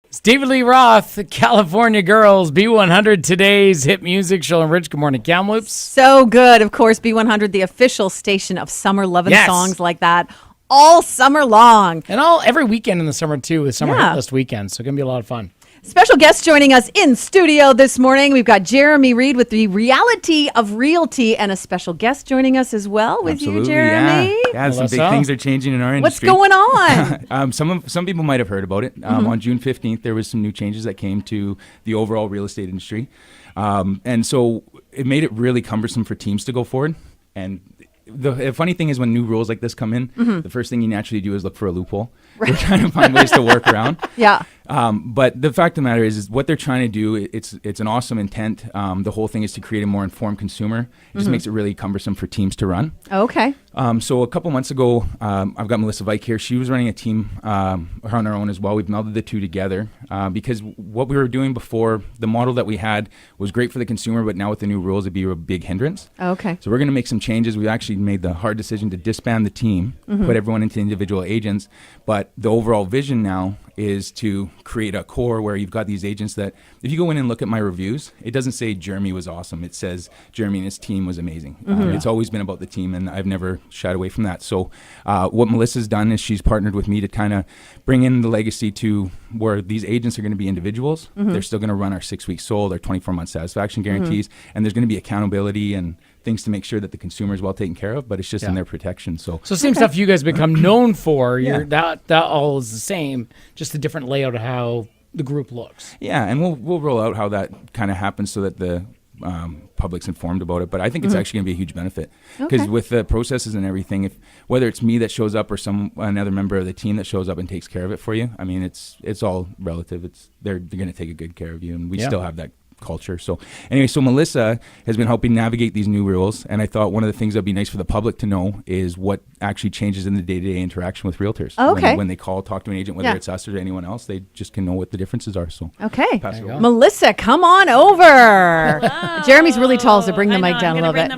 It's David Lee Roth, California Girls, B100, today's hit music show. And Rich, good morning, Kamloops. So good. Of course, B100, the official station of summer loving songs like that all summer long. And every weekend in the summer, too, is Summer Hit List weekend. So it's going to be a lot of fun. Special guest joining us in studio this morning. We've got Jeremy Reed with the Reality of Realty, and a special guest joining us as well with you, Jeremy. Yeah, some big things are changing in our What's industry. going on? Some people might have heard about it. On June 15th, there was some new changes that came to the overall real estate industry. And so it made it really cumbersome for teams to go forward. And the funny thing is when new rules like this come in, the first thing you naturally do is look for a loophole. Right. We're trying to find ways to work around. Yeah. But the fact of the matter is what they're trying to do, it's an awesome intent. The whole thing is to create a more informed consumer. It just makes it really cumbersome for teams to run. Okay. So a couple months ago, I've got Melissa Vike here. She was running a team on our own as well. We've melded the two together because what we were doing before, the model that we had was great for the consumer, but now with the new rules, it'd be a big hindrance. Okay. So we're going to make some changes. We've actually made the hard decision to disband the team, put everyone into individual agents. But the overall vision now is to create a core where you've got these agents that if you go in and look at my reviews, it doesn't say Jeremy was awesome. It says Jeremy and his team was amazing. It's always been about the team, and I've never shied away from that. So what Melissa's done is she's partnered with me to kind of bring in the legacy to where these agents are going to be individuals. They're still going to run our 6-week sold, our 24-month satisfaction guarantees, and there's going to be accountability and things to make sure that the consumer is well taken care of, but it's just in their protection. So same stuff you guys become known for. That all is the same, just a different layout of how the group looks. Yeah, and we'll roll out how that kind of happens so that the public's informed about it. But I think it's actually going to be a huge benefit because with the processes and everything, if whether it's me that shows up or another member of the team that shows up and takes care of it for you, I mean, it's all relative. They're going to take a good care of you, and we still have that culture. So anyway, so Melissa has been helping navigate these new rules, and I thought one of the things that'd be nice for the public to know is what actually changes in the day-to-day interaction with realtors. When they call, talk to an agent, whether it's us or anyone else, they just can know what the differences are. So pass it over. Melissa, come on over. Hello. Jeremy's really tall, so bring the mic down a little bit.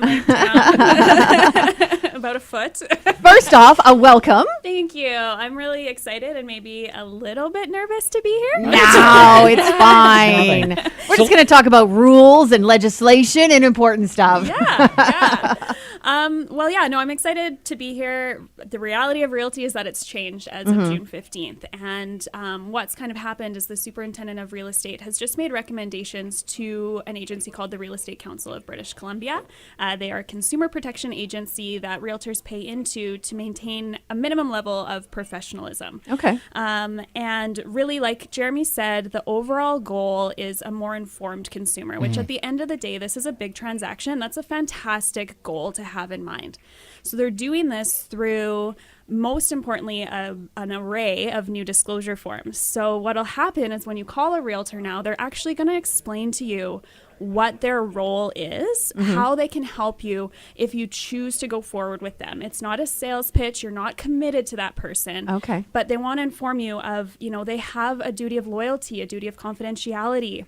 About a foot. First off, a welcome. Thank you. I'm really excited and maybe a little bit nervous to be here. No, it's fine. We're just going to talk about rules and legislation and important stuff. I'm excited to be here. The reality of realty is that it's changed as of June 15th. And what's kind of happened is the superintendent of real estate has just made recommendations to an agency called the Real Estate Council of British Columbia. They are a consumer protection agency that realtors pay into to maintain a minimum level of professionalism. Okay. And really, like Jeremy said, the overall goal is a more informed consumer, which at the end of the day, this is a big transaction. That's a fantastic goal to have in mind. So they're doing this through, most importantly, an array of new disclosure forms. So what'll happen is when you call a realtor now, they're actually going to explain to you what their role is, how they can help you if you choose to go forward with them. It's not a sales pitch. You're not committed to that person. Okay. But they want to inform you of, they have a duty of loyalty, a duty of confidentiality,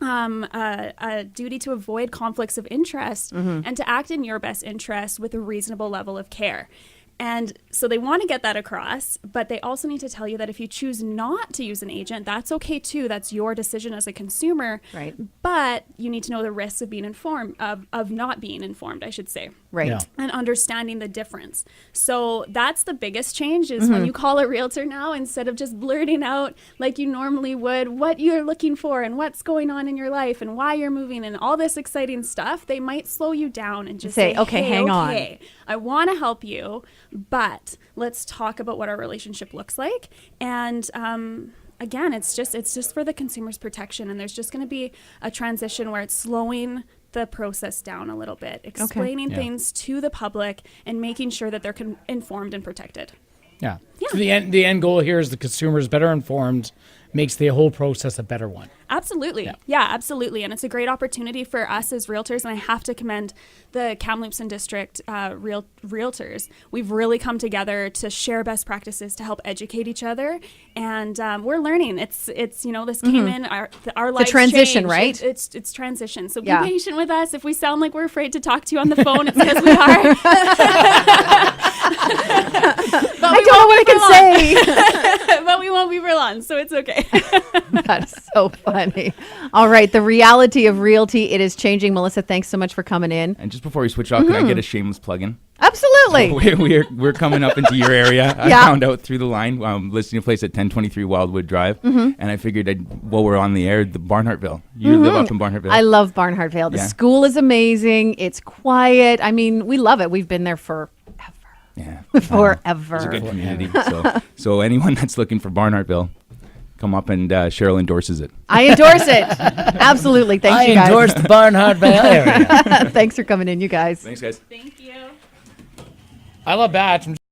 a duty to avoid conflicts of interest and to act in your best interest with a reasonable level of care. And so they want to get that across, but they also need to tell you that if you choose not to use an agent, that's okay too. That's your decision as a consumer. Right. But you need to know the risks of being informed, of not being informed, I should say. Right. Yeah. And understanding the difference. So that's the biggest change is when you call a realtor now, instead of just blurting out like you normally would what you're looking for and what's going on in your life and why you're moving and all this exciting stuff, they might slow you down and just say, okay, hang on. I want to help you, but let's talk about what our relationship looks like. And again, it's just for the consumer's protection. And there's just going to be a transition where it's slowing the process down a little bit, explaining things to the public and making sure that they're informed and protected. Yeah. So the end goal here is the consumer is better informed, makes the whole process a better one. Absolutely. Yeah, absolutely. And it's a great opportunity for us as realtors. And I have to commend the Kamloops and District realtors. We've really come together to share best practices to help educate each other. And we're learning. It's this came in, our lives transition, changed. right? It's transition. So be patient with us. If we sound like we're afraid to talk to you on the phone, it's because we are. I don't know what I can say. but we won't be for long, so it's okay. That's so funny. All right, the reality of realty, it is changing. Melissa, thanks so much for coming in. And just before we switch off, can I get a shameless plug-in? Absolutely. We're coming up into your area. I Yeah. found out through the line, listing a place at 1023 Wildwood Drive, and I figured while we're on the air, the Barnhartville. You live up in Barnhartville. I love Barnhartville. The Yeah. school is amazing. It's quiet. I mean, we love it. We've been there forever. Yeah. Forever. It's a good community. So anyone that's looking for Barnhartville, come up and Cheryl endorses it. I endorse it. Absolutely. Thanks, I you guys. endorse the Barnhartville area. Thanks for coming in, you guys. Thanks, guys. Thank you. I love Batch.